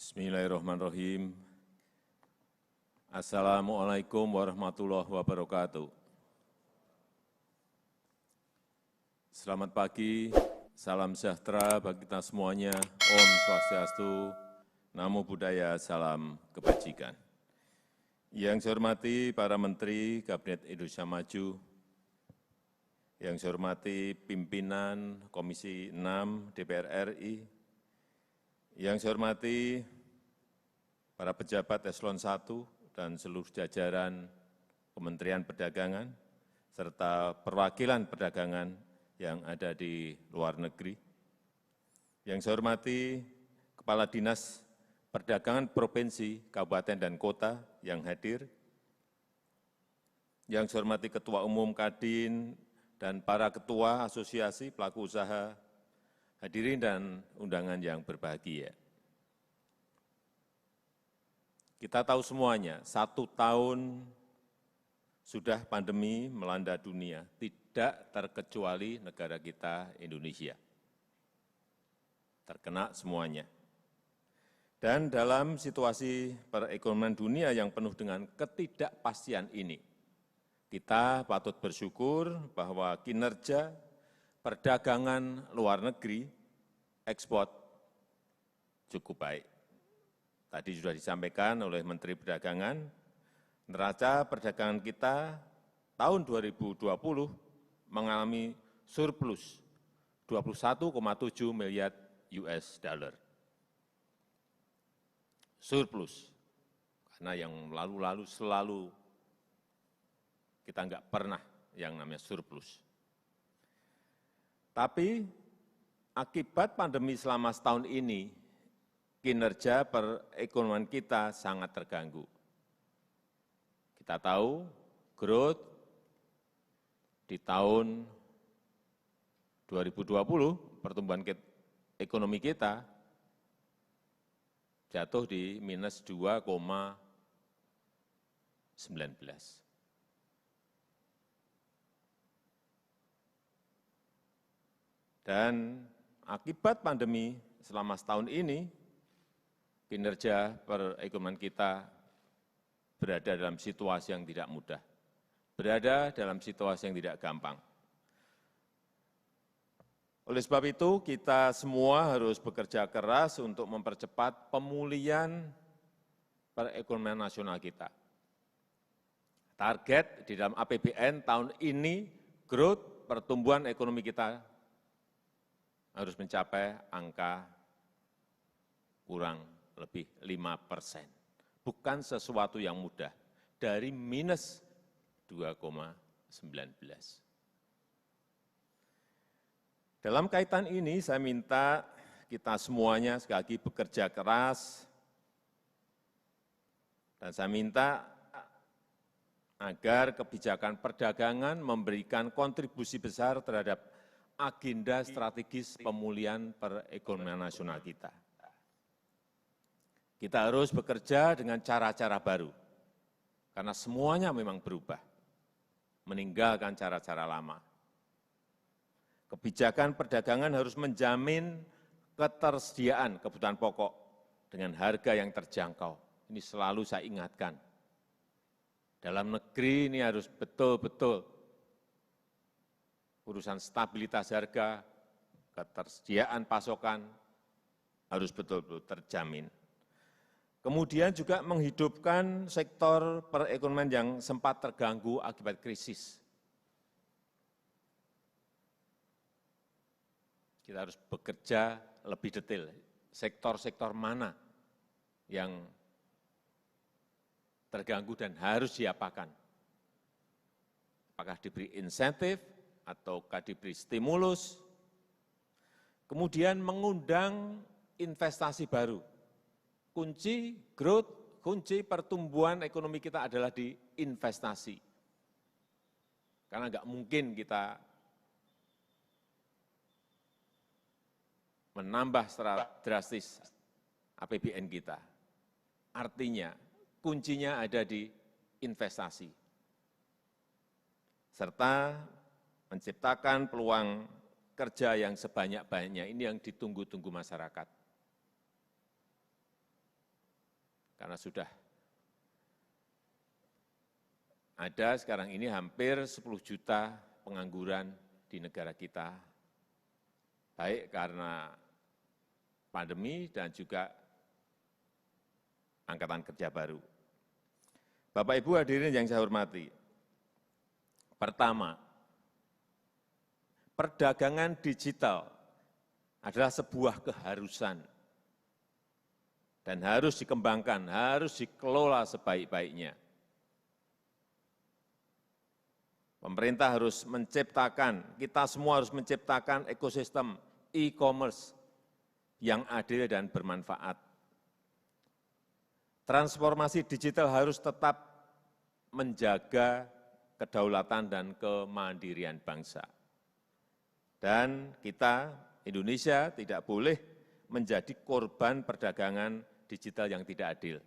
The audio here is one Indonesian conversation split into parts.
Bismillahirrahmanirrahim. Assalamualaikum warahmatullahi wabarakatuh. Selamat pagi, salam sejahtera bagi kita semuanya. Om Swastiastu, Namo Buddhaya, salam kebajikan. Yang saya hormati para Menteri Kabinet Indonesia Maju, yang saya hormati pimpinan Komisi 6 DPR RI, yang saya hormati para pejabat eselon 1 dan seluruh jajaran Kementerian Perdagangan, serta perwakilan perdagangan yang ada di luar negeri. Yang saya hormati Kepala Dinas Perdagangan Provinsi, Kabupaten, dan Kota yang hadir. Yang saya hormati Ketua Umum Kadin dan para ketua asosiasi pelaku usaha, hadirin dan undangan yang berbahagia. Kita tahu semuanya, 1 tahun sudah pandemi melanda dunia, tidak terkecuali negara kita Indonesia. Terkena semuanya. Dan dalam situasi perekonomian dunia yang penuh dengan ketidakpastian ini, kita patut bersyukur bahwa kinerja perdagangan luar negeri, ekspor, cukup baik. Tadi sudah disampaikan oleh Menteri Perdagangan, neraca perdagangan kita tahun 2020 mengalami surplus 21,7 miliar US dollar. Surplus, karena yang lalu-lalu selalu kita enggak pernah yang namanya surplus. Tapi akibat pandemi selama setahun ini, kinerja perekonomian kita sangat terganggu. Kita tahu growth di tahun 2020, pertumbuhan ekonomi kita jatuh di minus 2,19. Dan akibat pandemi selama setahun ini, kinerja perekonomian kita berada dalam situasi yang tidak mudah, berada dalam situasi yang tidak gampang. Oleh sebab itu, kita semua harus bekerja keras untuk mempercepat pemulihan perekonomian nasional kita. Target di dalam APBN tahun ini, growth pertumbuhan ekonomi kita harus mencapai angka kurang lebih 5%. Bukan sesuatu yang mudah, dari minus 2,19. Dalam kaitan ini saya minta kita semuanya sekali lagi bekerja keras, dan saya minta agar kebijakan perdagangan memberikan kontribusi besar terhadap agenda strategis pemulihan perekonomian nasional kita. Kita harus bekerja dengan cara-cara baru, karena semuanya memang berubah, meninggalkan cara-cara lama. Kebijakan perdagangan harus menjamin ketersediaan kebutuhan pokok dengan harga yang terjangkau. Ini selalu saya ingatkan. Dalam negeri ini harus betul-betul urusan stabilitas harga, ketersediaan pasokan harus betul-betul terjamin. Kemudian juga menghidupkan sektor perekonomian yang sempat terganggu akibat krisis. Kita harus bekerja lebih detail, sektor-sektor mana yang terganggu dan harus diapakan. Apakah diberi insentif, ataukah diberi stimulus, kemudian mengundang investasi baru. Kunci growth, kunci pertumbuhan ekonomi kita adalah di investasi. Karena enggak mungkin kita menambah secara drastis APBN kita. Artinya, kuncinya ada di investasi. Serta menciptakan peluang kerja yang sebanyak-banyaknya, ini yang ditunggu-tunggu masyarakat. karena sudah ada sekarang ini hampir 10 juta pengangguran di negara kita, baik karena pandemi dan juga angkatan kerja baru. Bapak Ibu hadirin yang saya hormati, pertama, perdagangan digital adalah sebuah keharusan dan harus dikembangkan, harus dikelola sebaik-baiknya. Pemerintah harus menciptakan, kita semua harus menciptakan ekosistem e-commerce yang adil dan bermanfaat. Transformasi digital harus tetap menjaga kedaulatan dan kemandirian bangsa. Dan kita, Indonesia, tidak boleh menjadi korban perdagangan digital yang tidak adil.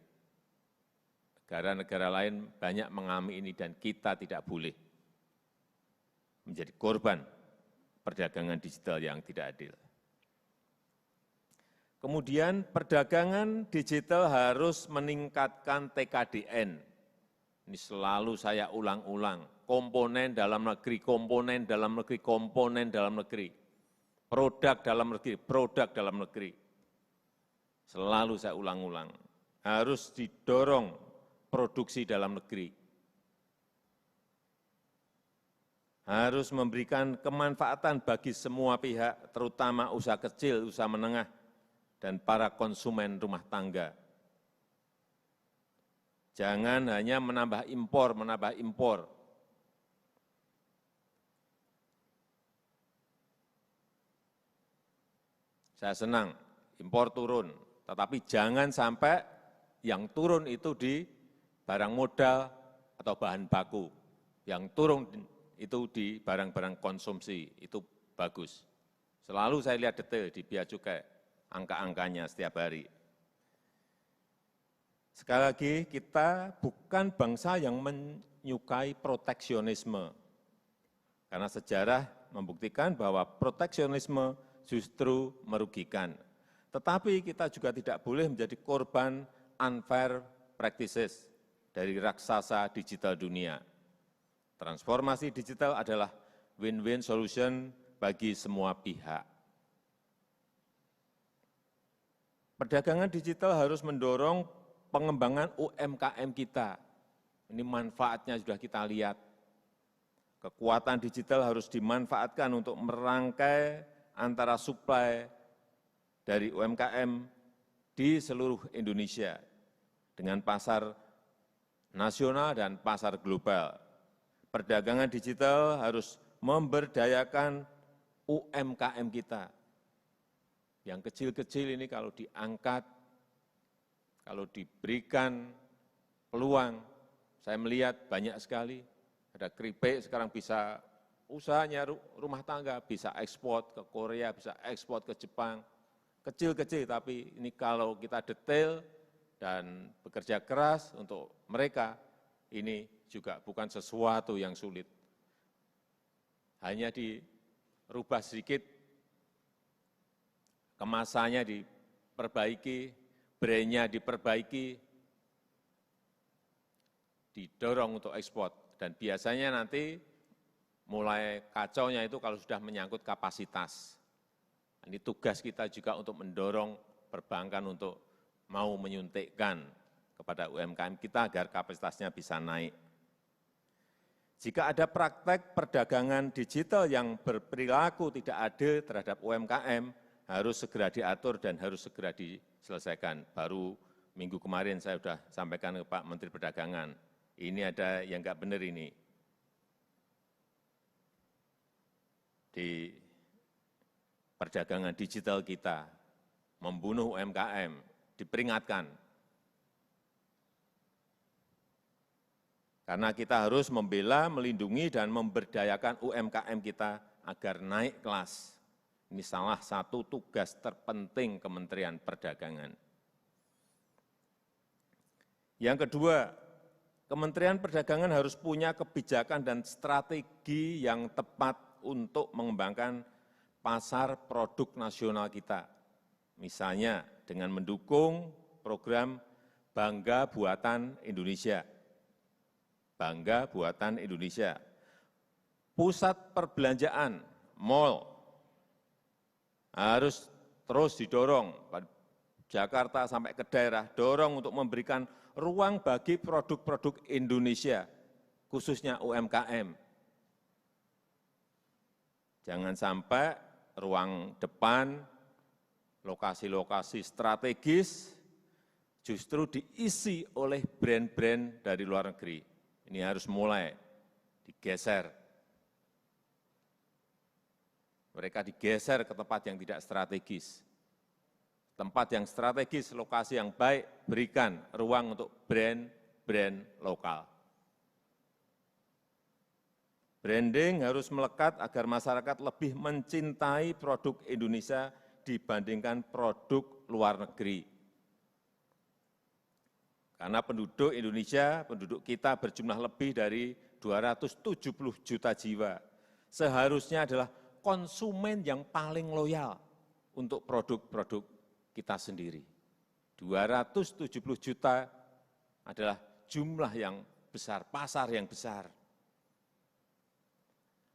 Negara-negara lain banyak mengalami ini dan kita tidak boleh menjadi korban perdagangan digital yang tidak adil. Kemudian perdagangan digital harus meningkatkan TKDN. Ini selalu saya ulang-ulang, komponen dalam negeri, komponen dalam negeri, komponen dalam negeri, produk dalam negeri, produk dalam negeri. Selalu saya ulang-ulang, harus didorong produksi dalam negeri. Harus memberikan kemanfaatan bagi semua pihak, terutama usaha kecil, usaha menengah, dan para konsumen rumah tangga. Jangan hanya menambah impor, menambah impor. Saya senang impor turun, tetapi jangan sampai yang turun itu di barang modal atau bahan baku. Yang turun itu di barang-barang konsumsi, itu bagus. Selalu saya lihat detail di Bea Cukai, angka-angkanya setiap hari. Sekali lagi, kita bukan bangsa yang menyukai proteksionisme. Karena sejarah membuktikan bahwa proteksionisme justru merugikan. Tetapi kita juga tidak boleh menjadi korban unfair practices dari raksasa digital dunia. Transformasi digital adalah win-win solution bagi semua pihak. Perdagangan digital harus mendorong pengembangan UMKM kita. Ini manfaatnya sudah kita lihat. Kekuatan digital harus dimanfaatkan untuk merangkai antara supply dari UMKM di seluruh Indonesia dengan pasar nasional dan pasar global. Perdagangan digital harus memberdayakan UMKM kita. Yang kecil-kecil ini kalau diangkat, kalau diberikan peluang, saya melihat banyak sekali, ada keripik sekarang bisa usahanya rumah tangga, bisa ekspor ke Korea, bisa ekspor ke Jepang, kecil-kecil, tapi ini kalau kita detail dan bekerja keras untuk mereka, ini juga bukan sesuatu yang sulit. Hanya dirubah sedikit, kemasannya diperbaiki, brandnya diperbaiki, didorong untuk ekspor. Dan biasanya nanti mulai kacaunya itu kalau sudah menyangkut kapasitas. Ini tugas kita juga untuk mendorong perbankan untuk mau menyuntikkan kepada UMKM kita agar kapasitasnya bisa naik. Jika ada praktek perdagangan digital yang berperilaku tidak adil terhadap UMKM, harus segera diatur dan harus segera diselesaikan. Baru minggu kemarin saya sudah sampaikan ke Pak Menteri Perdagangan, ini ada yang nggak benar ini. Di perdagangan digital kita, membunuh UMKM, diperingatkan. Karena kita harus membela, melindungi, dan memberdayakan UMKM kita agar naik kelas. Ini salah satu tugas terpenting Kementerian Perdagangan. Yang kedua, Kementerian Perdagangan harus punya kebijakan dan strategi yang tepat untuk mengembangkan pasar produk nasional kita. Misalnya dengan mendukung program bangga buatan Indonesia. Bangga buatan Indonesia. Pusat perbelanjaan, mal, harus terus didorong, Jakarta sampai ke daerah, dorong untuk memberikan ruang bagi produk-produk Indonesia, khususnya UMKM. Jangan sampai ruang depan, lokasi-lokasi strategis, justru diisi oleh brand-brand dari luar negeri. Ini harus mulai digeser. Mereka digeser ke tempat yang tidak strategis. Tempat yang strategis, lokasi yang baik, berikan ruang untuk brand-brand lokal. Branding harus melekat agar masyarakat lebih mencintai produk Indonesia dibandingkan produk luar negeri. Karena penduduk Indonesia, penduduk kita berjumlah lebih dari 270 juta jiwa. Seharusnya adalah konsumen yang paling loyal untuk produk-produk kita sendiri. 270 juta adalah jumlah yang besar, pasar yang besar.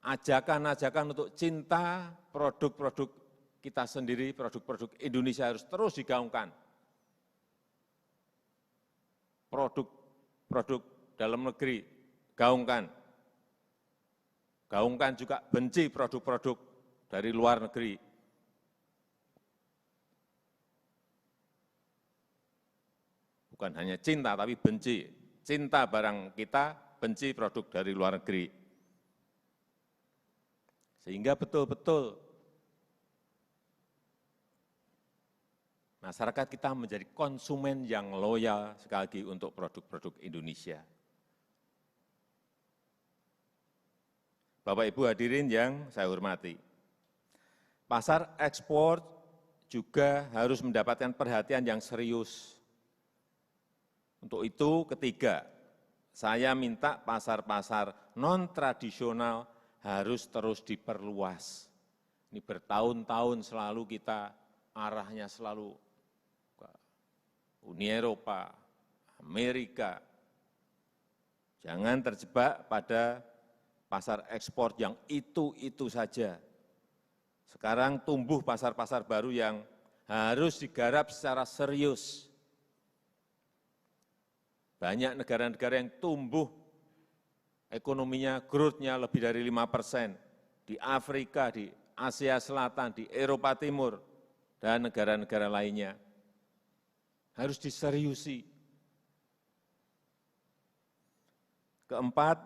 Ajakan-ajakan untuk cinta produk-produk kita sendiri, produk-produk Indonesia harus terus digaungkan. Produk-produk dalam negeri, gaungkan. Gaungkan juga benci produk-produk dari luar negeri. Bukan hanya cinta, tapi benci. Cinta barang kita, benci produk dari luar negeri. Sehingga betul-betul masyarakat kita menjadi konsumen yang loyal sekali lagi untuk produk-produk Indonesia. Bapak Ibu hadirin yang saya hormati, pasar ekspor juga harus mendapatkan perhatian yang serius. Untuk itu, ketiga, saya minta pasar-pasar non-tradisional harus terus diperluas. Ini bertahun-tahun selalu kita arahnya selalu ke Uni Eropa, Amerika. Jangan terjebak pada pasar ekspor yang itu-itu saja. Sekarang tumbuh pasar-pasar baru yang harus digarap secara serius. Banyak negara-negara yang tumbuh ekonominya, growth-nya lebih dari 5%. Di Afrika, di Asia Selatan, di Eropa Timur, dan negara-negara lainnya. Harus diseriusi. Keempat,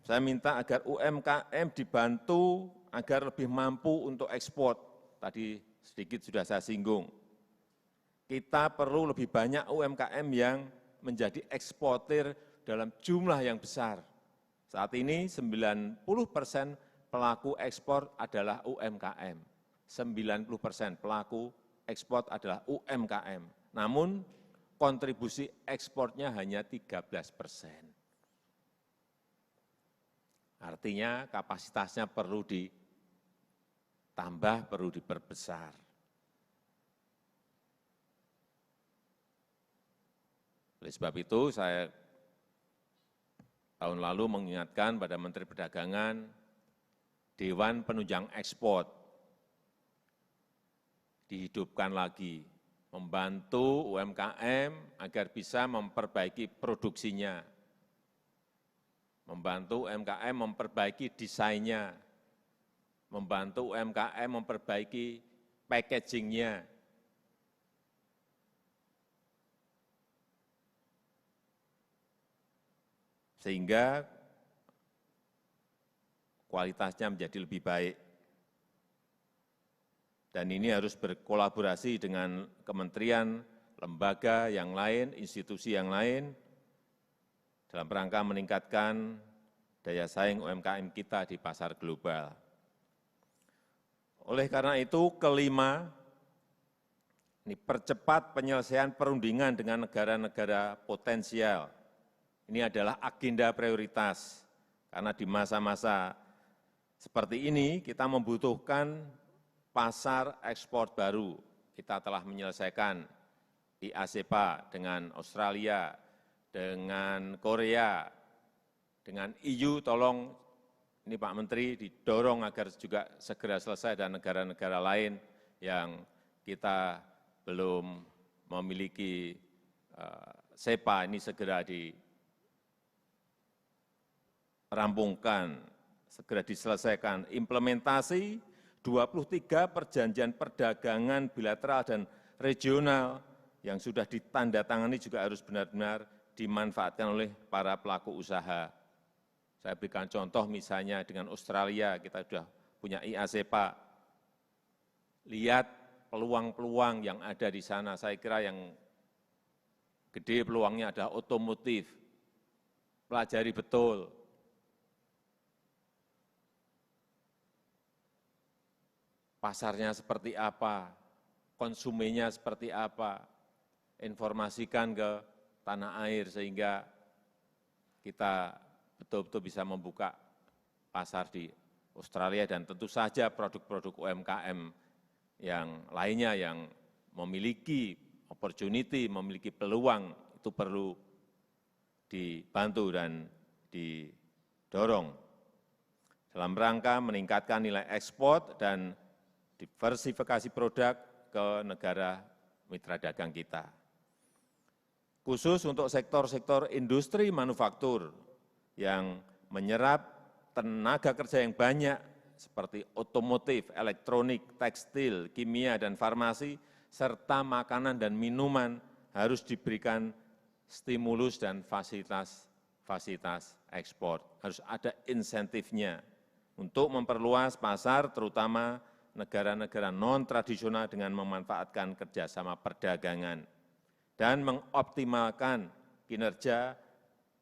saya minta agar UMKM dibantu agar lebih mampu untuk ekspor. Tadi sedikit sudah saya singgung. Kita perlu lebih banyak UMKM yang menjadi eksportir dalam jumlah yang besar. Saat ini 90% pelaku ekspor adalah UMKM. 90% pelaku ekspor adalah UMKM. Namun kontribusi ekspornya hanya 13%. Artinya kapasitasnya perlu ditambah, perlu diperbesar. Oleh sebab itu saya tahun lalu mengingatkan pada Menteri Perdagangan, Dewan Penunjang Ekspor dihidupkan lagi, membantu UMKM agar bisa memperbaiki produksinya, membantu UMKM memperbaiki desainnya, membantu UMKM memperbaiki packaging-nya. Sehingga kualitasnya menjadi lebih baik. Dan ini harus berkolaborasi dengan kementerian, lembaga yang lain, institusi yang lain, dalam rangka meningkatkan daya saing UMKM kita di pasar global. Oleh karena itu, kelima, ini percepat penyelesaian perundingan dengan negara-negara potensial. Ini adalah agenda prioritas, karena di masa-masa seperti ini kita membutuhkan pasar ekspor baru. Kita telah menyelesaikan IASEPA dengan Australia, dengan Korea, dengan EU, tolong ini Pak Menteri didorong agar juga segera selesai, dan negara-negara lain yang kita belum memiliki SEPA ini segera dirampungkan, segera diselesaikan. Implementasi 23 perjanjian perdagangan bilateral dan regional yang sudah ditandatangani juga harus benar-benar dimanfaatkan oleh para pelaku usaha. Saya berikan contoh misalnya dengan Australia, kita sudah punya IASEPA. Lihat peluang-peluang yang ada di sana. Saya kira yang gede peluangnya adalah otomotif. Pelajari betul. Pasarnya seperti apa, konsumennya seperti apa, informasikan ke tanah air sehingga kita betul-betul bisa membuka pasar di Australia, dan tentu saja produk-produk UMKM yang lainnya yang memiliki opportunity, memiliki peluang, itu perlu dibantu dan didorong dalam rangka meningkatkan nilai ekspor dan diversifikasi produk ke negara mitra dagang kita. Khusus untuk sektor-sektor industri manufaktur yang menyerap tenaga kerja yang banyak seperti otomotif, elektronik, tekstil, kimia, dan farmasi, serta makanan dan minuman harus diberikan stimulus dan fasilitas ekspor. Harus ada insentifnya untuk memperluas pasar, terutama negara-negara non-tradisional dengan memanfaatkan kerjasama perdagangan dan mengoptimalkan kinerja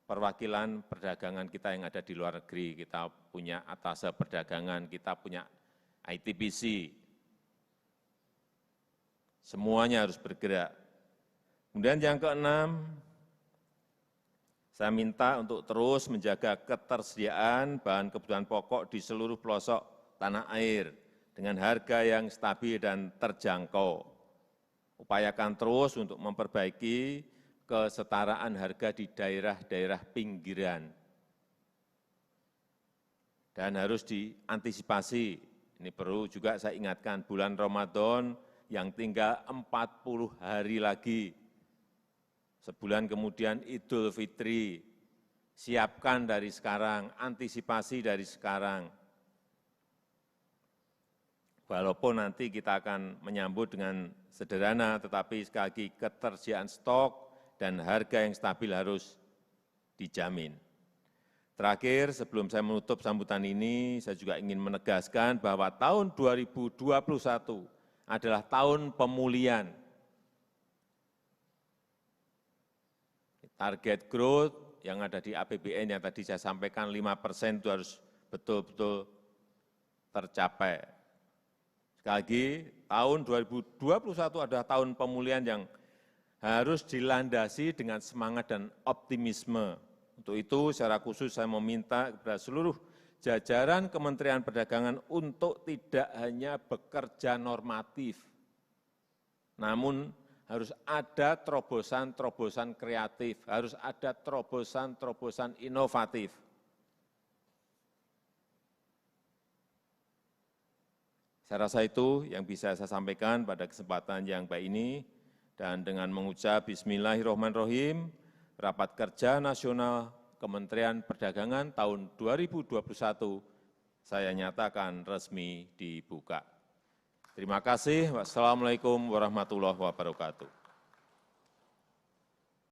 perwakilan perdagangan kita yang ada di luar negeri. Kita punya atase perdagangan, kita punya ITBC. Semuanya harus bergerak. Kemudian yang keenam, saya minta untuk terus menjaga ketersediaan bahan kebutuhan pokok di seluruh pelosok tanah air dengan harga yang stabil dan terjangkau. Upayakan terus untuk memperbaiki kesetaraan harga di daerah-daerah pinggiran. Dan harus diantisipasi, ini perlu juga saya ingatkan, bulan Ramadan yang tinggal 40 hari lagi. Sebulan kemudian Idul Fitri, siapkan dari sekarang, antisipasi dari sekarang. Walaupun nanti kita akan menyambut dengan sederhana, tetapi sekali lagi ketersediaan stok dan harga yang stabil harus dijamin. Terakhir, sebelum saya menutup sambutan ini, saya juga ingin menegaskan bahwa tahun 2021 adalah tahun pemulihan. Target growth yang ada di APBN yang tadi saya sampaikan 5% itu harus betul-betul tercapai. Sekali lagi, tahun 2021 adalah tahun pemulihan yang harus dilandasi dengan semangat dan optimisme. Untuk itu, secara khusus saya meminta kepada seluruh jajaran Kementerian Perdagangan untuk tidak hanya bekerja normatif, namun harus ada terobosan-terobosan kreatif, harus ada terobosan-terobosan inovatif. Saya rasa itu yang bisa saya sampaikan pada kesempatan yang baik ini. Dan dengan mengucap Bismillahirrahmanirrahim, Rapat Kerja Nasional Kementerian Perdagangan tahun 2021 saya nyatakan resmi dibuka. Terima kasih. Wassalamu'alaikum warahmatullahi wabarakatuh.